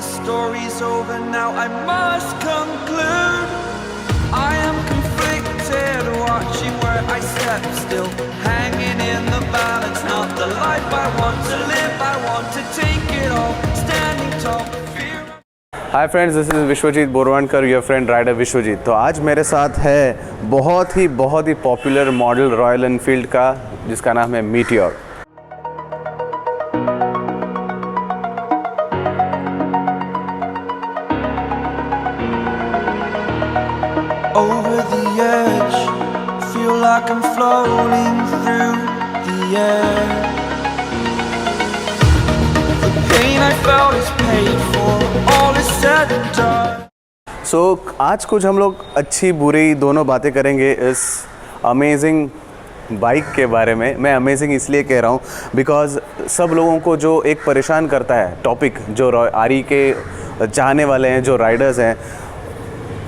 story's over now, I must conclude. I am conflicted, watching where I step still, hanging in the balance, not the life I want to live. I want to take it all, standing tall. Hi friends, this is Vishwajeet Borwankar, your friend rider Vishwajeet. तो आज मेरे साथ है बहुत ही popular model Royal Enfield का, जिसका नाम है Meteor. Over the edge, feel like I'm floating through the air. The pain I felt is paid for, all is said and done. सो आज कुछ हम लोग अच्छी बुरी दोनों बातें करेंगे इस अमेजिंग बाइक के बारे में। मैं अमेजिंग इसलिए कह रहा हूँ बिकॉज सब लोगों को जो एक परेशान करता है टॉपिक, जो आरी के चाहने वाले हैं, जो राइडर्स हैं,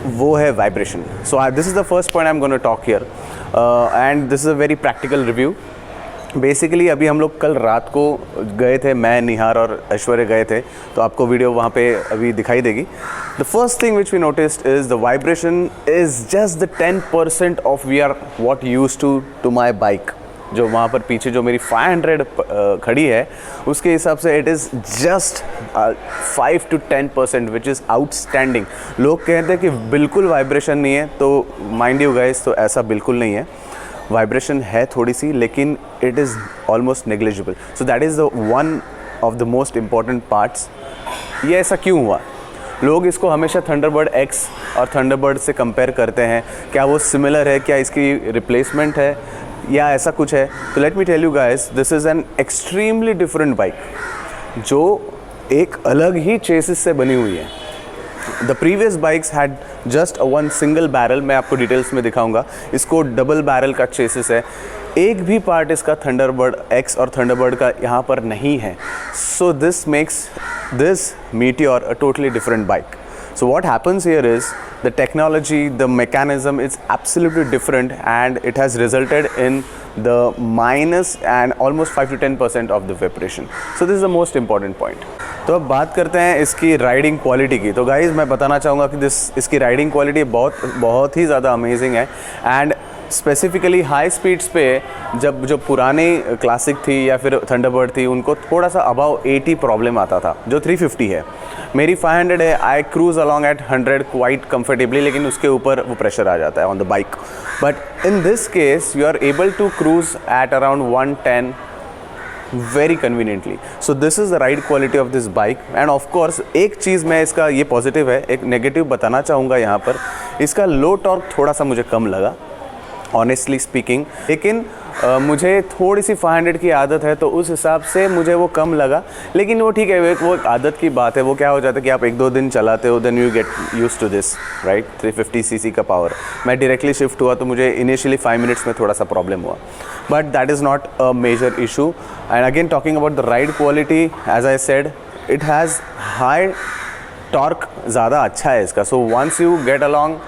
वो है vibration. So this is the first point I am gonna talk here and this is a very practical review. Basically अभी हम लोग कल रात को गए थे, मैं, निहार और ऐश्वर्य गए थे, तो आपको वीडियो वहाँ पे अभी दिखाई देगी। The first thing which we noticed is the vibration is just the 10% of we are what use to my bike. जो वहाँ पर पीछे जो मेरी 500 खड़ी है, उसके हिसाब से it is just 5 to 10%, which is outstanding. लोग कहते हैं कि बिल्कुल वाइब्रेशन नहीं है, तो माइंड यू गाइस, तो ऐसा बिल्कुल नहीं है। वाइब्रेशन है थोड़ी सी, लेकिन it is almost negligible. So that is the one of the most important parts. ये ऐसा क्यों हुआ? लोग इसको हमेशा थंडरबर्ड एक्स और थंडरबर्ड से कंपेयर करते हैं। क्या वो सिमिलर है? क्या इसकी रिप्लेसमेंट है या ऐसा कुछ है? तो let me tell you guys, this is an extremely different bike, जो एक अलग ही चेसिस से बनी हुई है। The previous bikes had just one single barrel. मैं आपको डिटेल्स में दिखाऊंगा। इसको डबल बैरल का चेसिस है। एक भी पार्ट इसका थंडरबर्ड एक्स और थंडरबर्ड का यहाँ पर नहीं है। So this makes this meteor a totally different bike. So what happens here is the technology, the mechanism is absolutely different, and it has resulted in the minus and almost 5 to 10% of the vibration. So this is the most important point. तो अब बात करते हैं इसकी riding quality की। तो guys मैं बताना चाहूँगा कि इसकी राइडिंग क्वालिटी बहुत ही ज़्यादा अमेजिंग है। एंड स्पेसिफिकली हाई स्पीड्स पे जो पुरानी क्लासिक थी या फिर थंडरबर्ड थी, उनको थोड़ा सा अबाव 80 प्रॉब्लम आता था, जो 350 है। मेरी 500 है। I cruise along at 100 quite comfortably, लेकिन उसके ऊपर वो प्रेशर आ जाता है on the bike. But in this case you are able to cruise at around 110 very conveniently. So this is the ride quality of this bike. And of course एक चीज़ मैं इसका ये पॉजिटिव है, एक नेगेटिव बताना चाहूँगा यहाँ पर। इसका लो टॉर्क थोड़ा सा मुझे कम लगा ऑनेस्टली स्पीकिंग, लेकिन मुझे थोड़ी सी 500 की आदत है, तो उस हिसाब से मुझे वो कम लगा। लेकिन वो ठीक है, वो एक आदत की बात है। वो क्या हो जाता है कि आप 1-2 दिन चलाते हो, then you get use to this, right. 350 cc का पावर। मैं डायरेक्टली शिफ्ट हुआ तो मुझे इनिशियली 5 मिनट्स में थोड़ा सा प्रॉब्लम हुआ, but that is not a major issue. And again talking about the ride quality, as I said, it has high torque, ज़्यादा अच्छा है इसका। So once you get along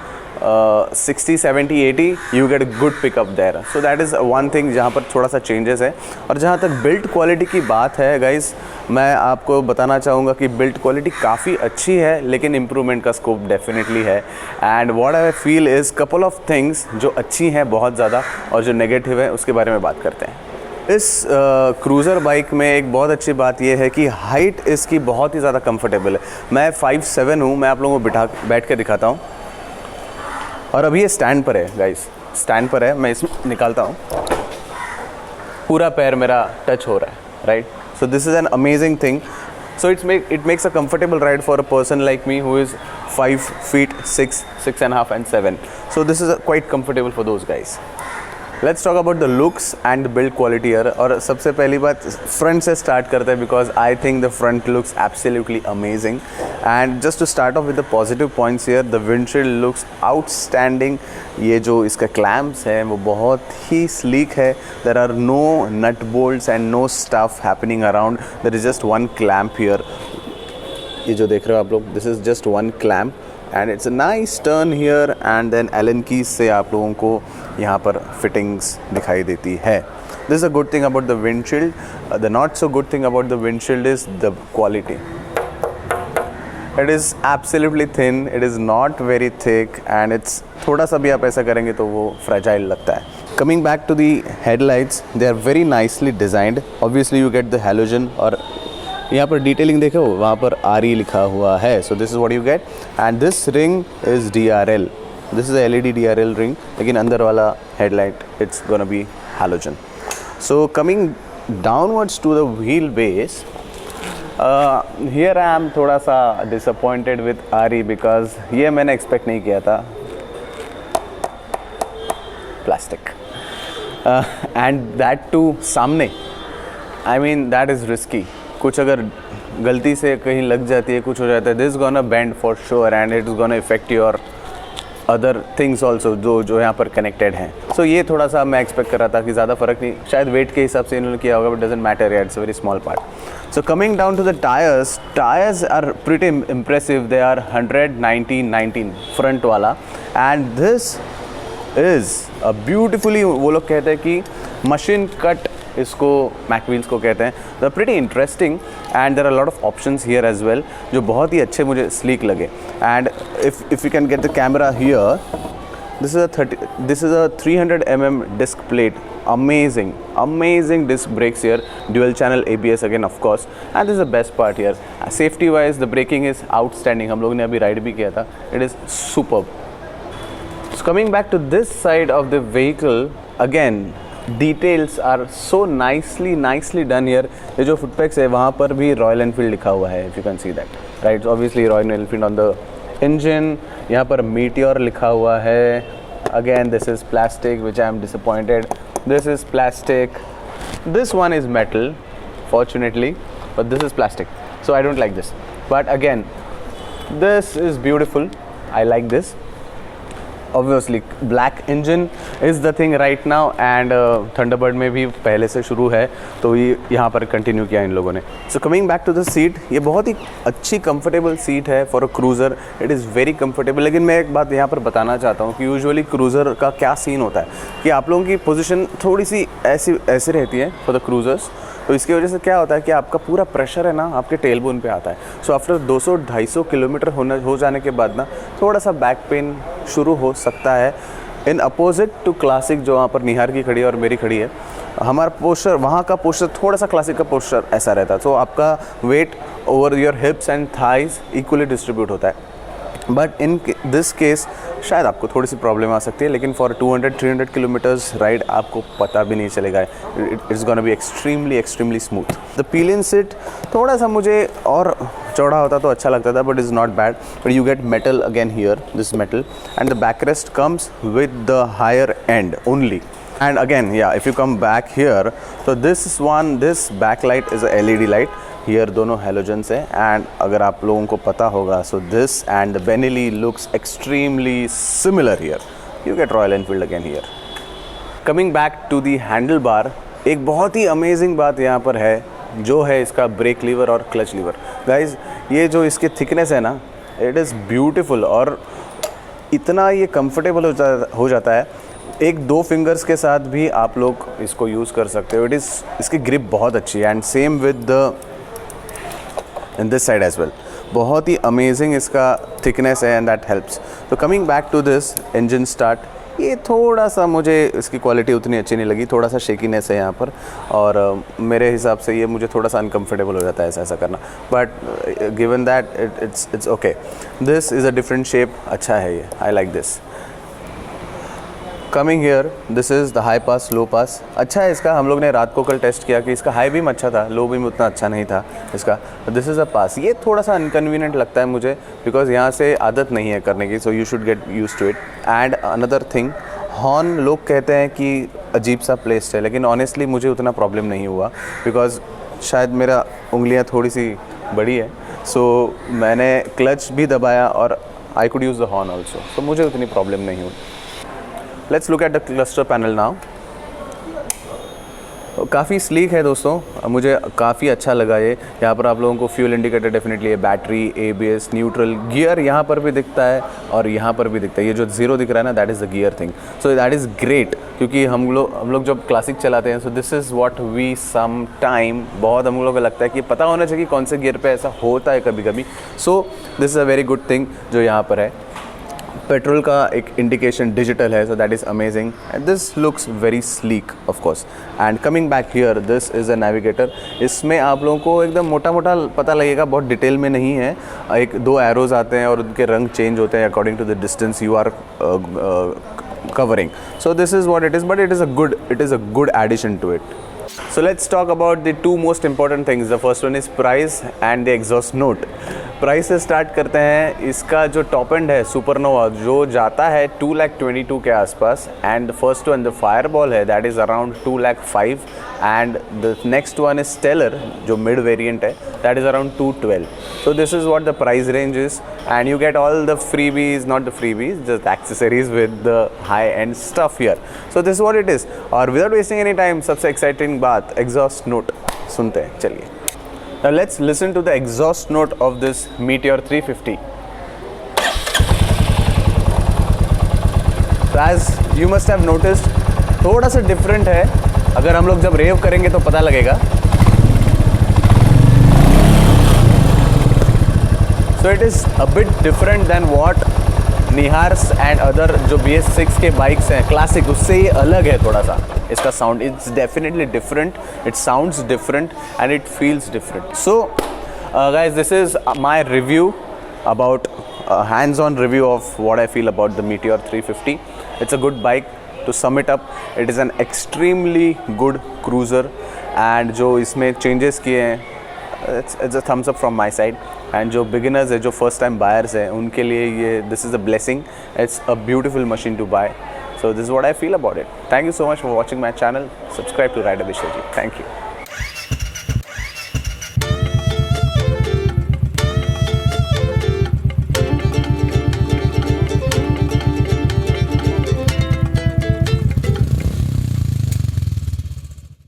60, 70, 80 you get a good pickup there. So that is one thing जहाँ पर थोड़ा सा changes है। और जहाँ तक बिल्ड क्वालिटी की बात है गाइस, मैं आपको बताना चाहूँगा कि बिल्ड क्वालिटी काफ़ी अच्छी है, लेकिन इम्प्रूवमेंट का स्कोप डेफिनेटली है। And what I feel is couple of things जो अच्छी हैं बहुत ज़्यादा, और जो नेगेटिव है उसके बारे में बात करते हैं। इस क्रूज़र बाइक में एक बहुत अच्छी बात यह है कि हाइट इसकी बहुत ही ज़्यादा कंफर्टेबल है। मैं 5'7" हूँ। मैं आप लोगों को बैठ के दिखाता हूँ। और अभी ये स्टैंड पर है गाइस, स्टैंड पर है। मैं इसमें निकालता हूँ, पूरा पैर मेरा टच हो रहा है, right. So this is an amazing thing. So it makes a comfortable ride for a person like me who is 5 feet 6, 6.5 and 7. So this is quite comfortable for those guys. Let's talk about the looks and build quality here. और सबसे पहली बात front से start करते हैं, because I think the front looks absolutely amazing. And just to start off with the positive points here, the windshield looks outstanding. ये जो इसका क्लैम्प्स हैं वो बहुत ही स्लीक है। There are no nut bolts and no stuff happening around, there is just one clamp here. ये जो देख रहे हो आप लोग, this is just one clamp and it's a nice turn here. And then Allen keys से आप लोगों को यहाँ पर फिटिंग्स दिखाई देती है। This is a good thing about the windshield. The not so good thing about the windshield is the quality. It is absolutely thin, it is not very thick and it's थोड़ा सा भी आप ऐसा करेंगे तो वो फ्रेजाइल लगता है. Coming back to the headlights, they are very nicely designed. Obviously you get the halogen और यहाँ पर डिटेलिंग देखो वहाँ पर RE लिखा हुआ है. So this is what you get and this ring is DRL. This is LED DRL ring, लेकिन अंदर वाला headlight it's gonna be halogen. So coming downwards to the wheel base, here I am थोड़ा सा disappointed with RE because ये मैंने expect नहीं किया था. प्लास्टिक एंड दैट टू सामने, I mean that is risky. कुछ अगर गलती से कहीं लग जाती है, कुछ हो जाता है, this gonna bend for sure and it is gonna effect your other things also जो यहाँ पर कनेक्टेड हैं. सो ये थोड़ा सा मैं एक्सपेक्ट कर रहा था कि ज़्यादा फ़र्क नहीं, शायद वेट के हिसाब से इन्होंने किया होगा, बट डजंट मैटर यार, it's a very small part. So coming down to the tyres are pretty impressive. They are 100/19 front वाला and this is a beautifully, वो लोग कहते हैं कि मशीन कट इसको मैकवील्स को कहते हैं. The pretty interesting and there are lot of options here as well जो बहुत ही अच्छे मुझे स्लीक लगे. And if you can get the camera here, this is a 300 mm disc plate. Amazing disc brakes here, dual channel ABS again of course, and this is the best part here. Safety wise the braking is outstanding. हम लोग ने अभी ride भी किया था. It is superb. So coming back to this side of the vehicle, again details are so nicely done here. ये जो फुटपैक्स है वहाँ पर भी रॉयल एनफील्ड लिखा हुआ है, if you can see that, right? Obviously royal Enfield on the engine. यहाँ पर Meteor लिखा हुआ है. Again this is plastic, which I am disappointed. This is plastic. This one is metal, fortunately, but this is plastic. So I don't like this. But again, this is beautiful. I like this. Obviously black engine is the thing right now and Thunderbird में भी पहले से शुरू है, तो ये यहाँ पर कंटिन्यू किया इन लोगों ने. So coming back to the seat, ये बहुत ही अच्छी कंफर्टेबल सीट है for a cruiser. It is very comfortable. लेकिन मैं एक बात यहाँ पर बताना चाहता हूँ कि यूजुअली क्रूज़र का क्या सीन होता है कि आप लोगों की पोजीशन थोड़ी सी ऐसी रहती है फॉर द क्रूज़र्स. तो इसकी वजह से क्या होता है कि आपका पूरा प्रेशर है ना आपके टेलबोन पे आता है. सो आफ्टर 200-250 किलोमीटर हो जाने के बाद ना थोड़ा सा बैक पेन शुरू हो सकता है. इन अपोजिट टू क्लासिक जो वहाँ पर निहार की खड़ी है और मेरी खड़ी है, हमारा पोस्चर, वहाँ का पोस्चर थोड़ा सा क्लासिक का पोस्चर ऐसा रहता है. तो आपका weight over your hips and thighs equally distribute होता है. बट इन दिस केस शायद आपको थोड़ी सी प्रॉब्लम आ सकती है, लेकिन फॉर 200-300 किलोमीटर्स राइड आपको पता भी नहीं चलेगा. It's gonna be extremely smooth. The pillion seat थोड़ा सा मुझे और चौड़ा होता तो अच्छा लगता था, but is not bad. But you get metal again here, this metal, and the back rest comes with the higher and only. And again, yeah, if you come back here, so this backlight is a LED light. Here दोनों halogens है, and अगर आप लोगों को पता होगा, so this and the Benelli looks extremely similar here. You get Royal Enfield again here. Coming back to the handlebar, एक बहुत ही amazing बात यहाँ पर है, जो है इसका ब्रेक लीवर और क्लच लीवर. Guys, ये जो इसके थिकनेस है ना, it is beautiful और इतना ये कंफर्टेबल हो जाता है. एक 2 फिंगर्स के साथ भी आप लोग इसको यूज़ कर सकते हो. इसकी ग्रिप बहुत अच्छी है and same with the in this side as well. बहुत ही अमेजिंग इसका थिकनेस है एंड दैट हेल्प्स. तो coming back to this engine start, ये थोड़ा सा मुझे इसकी क्वालिटी उतनी अच्छी नहीं लगी. थोड़ा सा शेकीनेस है यहाँ पर और मेरे हिसाब से ये मुझे थोड़ा सा अनकम्फर्टेबल हो जाता है ऐसा करना. But given that it's okay. This is a different shape, अच्छा है ये, I like this. Coming here, this is the high pass low pass. अच्छा है इसका, हम लोग ने रात को कल टेस्ट किया कि इसका हाई बीम अच्छा था, लो बीम उतना अच्छा नहीं था इसका. दिस इज़ अ पास. ये थोड़ा सा अनकन्वीनियंट लगता है मुझे बिकॉज यहाँ से आदत नहीं है करने की, so you should get use to it. And another thing, horn लोग कहते हैं कि अजीब सा प्लेस्ड है, लेकिन ऑनेस्टली मुझे उतना प्रॉब्लम नहीं हुआ बिकॉज शायद मेरा उंगलियाँ थोड़ी सी बड़ी है. सो मैंने क्लच भी दबाया और I could use the horn also, तो मुझे उतनी प्रॉब्लम नहीं हुई. Let's look at the cluster panel now. काफ़ी स्लीक है दोस्तों, मुझे काफ़ी अच्छा लगा ये। यहाँ पर आप लोगों को फ्यूल इंडिकेटर डेफिनेटली है, बैटरी, ABS, न्यूट्रल, गियर यहाँ पर भी दिखता है और यहाँ पर भी दिखता है। ये जो 0 दिख रहा है ना, that is the gear thing. So that is great, क्योंकि हम लोग जब क्लासिक चलाते हैं, so this is what we some time बहुत हम लोगों को लगता है कि पता होना चाहिए कौन से गियर पे ऐसा होता है कभी कभी। सो this is a very good thing जो यहाँ पर है। पेट्रोल का एक इंडिकेशन डिजिटल है, सो that is amazing and this looks very sleek of course. And coming back here, this is a navigator. इसमें आप लोगों को एकदम मोटा मोटा पता लगेगा, बहुत डिटेल में नहीं है। 1-2 एरोज आते हैं और उनके रंग चेंज होते हैं according to the distance you are covering. So this is what it is, but it is a good addition to it. So let's talk about the two most important things. The first one is price and the exhaust note. Price से start करते हैं। इसका जो top and है supernova, जो जाता है 2,22,000 के आसपास, and the first one the fireball है that is around 2,05,000 and the next one is Stellar जो मिड वेरिएंट है that is around 212. So this is what the price range is, and you get all the freebies, not the freebies, just accessories with the high-end stuff here. So this is what it is. और without wasting any time, सबसे exciting बात exhaust note सुनते हैं, चलिए. Now let's listen to the exhaust note of this Meteor 350. So as you must have noticed, थोड़ा सा different है। अगर हम लोग जब रेव करेंगे तो पता लगेगा। So it is a bit different than what निहार्स एंड अदर जो BS6 के बाइक्स हैं क्लासिक, उससे ये अलग है थोड़ा सा। इसका sound it's definitely different, it sounds different and it feels different. So guys, this is my review about hands on review of what I feel about the Meteor 350. It's a good bike. To sum it up, it is an extremely good cruiser and जो इसमें changes किए हैं, it's a thumbs up from my side. And जो beginners है, जो first time buyers हैं, उनके लिए ये this is a blessing. It's a beautiful machine to buy. So this is what I feel about it. Thank you so much for watching my channel. Subscribe to Rider Bishwaji. Thank you.